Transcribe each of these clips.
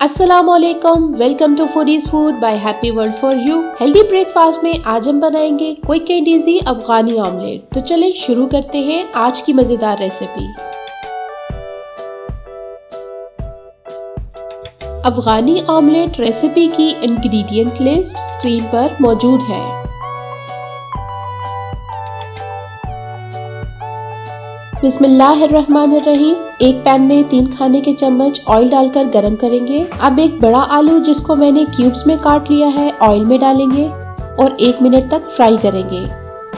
अस्सलामुअलैकुम, welcome to foodies food by happy world for you. Healthy breakfast में आज हम बनाएंगे quick and easy Afghani omelette. तो चलें शुरू करते हैं आज की मजेदार रेसिपी। अफगानी ऑमलेट रेसिपी की इंग्रेडिएंट लिस्ट स्क्रीन पर मौजूद है। बिस्मिल्लाहिर्रहमानिर्रहीम। एक पैन में 3 खाने के चम्मच ऑयल डालकर गरम करेंगे। अब एक बड़ा आलू जिसको मैंने क्यूब्स में काट लिया है ऑयल में डालेंगे और 1 मिनट तक फ्राई करेंगे।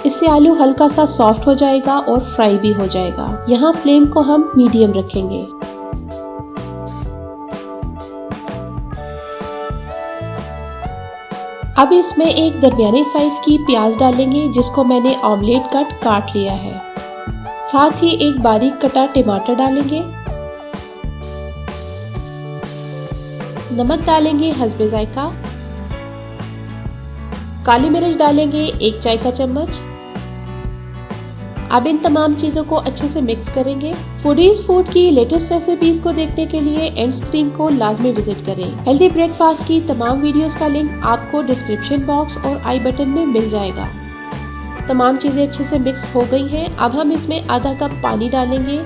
इससे आलू हल्का सा सॉफ्ट हो जाएगा और फ्राई भी हो जाएगा। यहाँ फ्लेम को हम मीडियम रखेंगे। अब इसमें एक दरमियाने साइज की प्याज डालेंगे जिसको मैंने ऑमलेट कट काट लिया है। साथ ही एक बारीक कटा टमाटर डालेंगे। नमक डालेंगे हस्बे जायका। काली मिर्च डालेंगे 1 चाय का चम्मच। अब इन तमाम चीजों को अच्छे से मिक्स करेंगे। फूडीज फूड की लेटेस्ट रेसिपीज को देखने के लिए एंड स्क्रीन को लाजमी विजिट करें। हेल्दी ब्रेकफास्ट की तमाम वीडियोस का लिंक आपको डिस्क्रिप्शन बॉक्स और आई बटन में मिल जाएगा। तमाम चीजें अच्छे से मिक्स हो गई हैं। अब हम इसमें आधा कप पानी डालेंगे।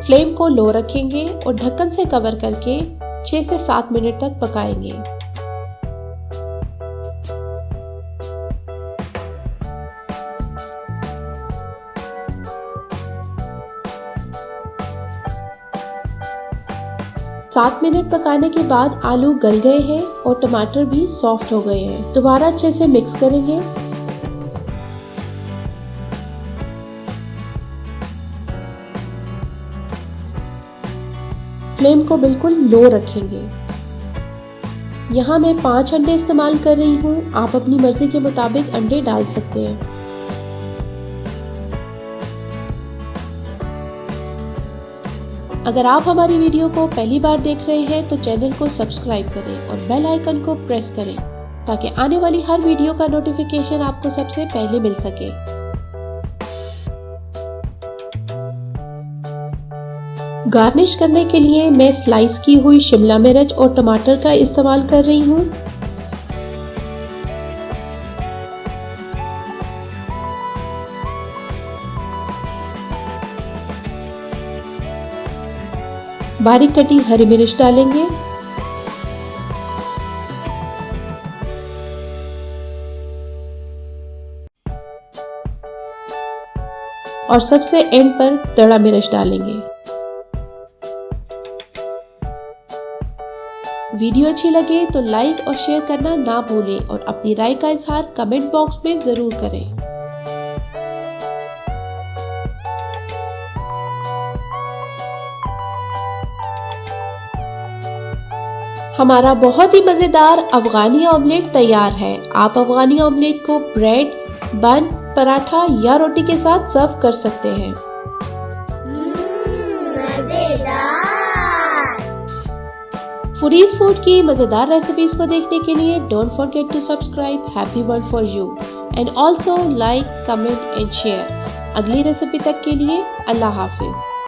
फ्लेम को लो रखेंगे और ढक्कन से कवर करके 6 से 7 मिनट तक पकाएंगे। सात मिनट पकाने के बाद आलू गल गए हैं और टमाटर भी सॉफ्ट हो गए हैं। दोबारा अच्छे से मिक्स करेंगे। फ्लेम को बिल्कुल लो रखेंगे। यहाँ मैं 5 अंडे इस्तेमाल कर रही हूँ। आप अपनी मर्जी के मुताबिक अंडे डाल सकते हैं। अगर आप हमारी वीडियो को पहली बार देख रहे हैं तो चैनल को सब्सक्राइब करें और बेल आइकन को प्रेस करें ताकि आने वाली हर वीडियो का नोटिफिकेशन आपको सबसे पहले मिल सके। गार्निश करने के लिए मैं स्लाइस की हुई शिमला मिर्च और टमाटर का इस्तेमाल कर रही हूँ। बारीक कटी हरी मिर्च डालेंगे। और सबसे एंड पर तड़ा मिर्च डालेंगे। वीडियो अच्छी लगे तो लाइक और शेयर करना ना भूलें और अपनी राय का इजहार कमेंट बॉक्स में जरूर करें। हमारा बहुत ही मजेदार अफगानी ऑमलेट तैयार है। आप अफगानी ऑमलेट को ब्रेड, बन, पराठा या रोटी के साथ सर्व कर सकते हैं। फूडीज फूड की मजेदार रेसिपीज को देखने के लिए don't forget to subscribe happy world for you and also like, comment and share. अगली रेसिपी तक के लिए अल्लाह हाफिज।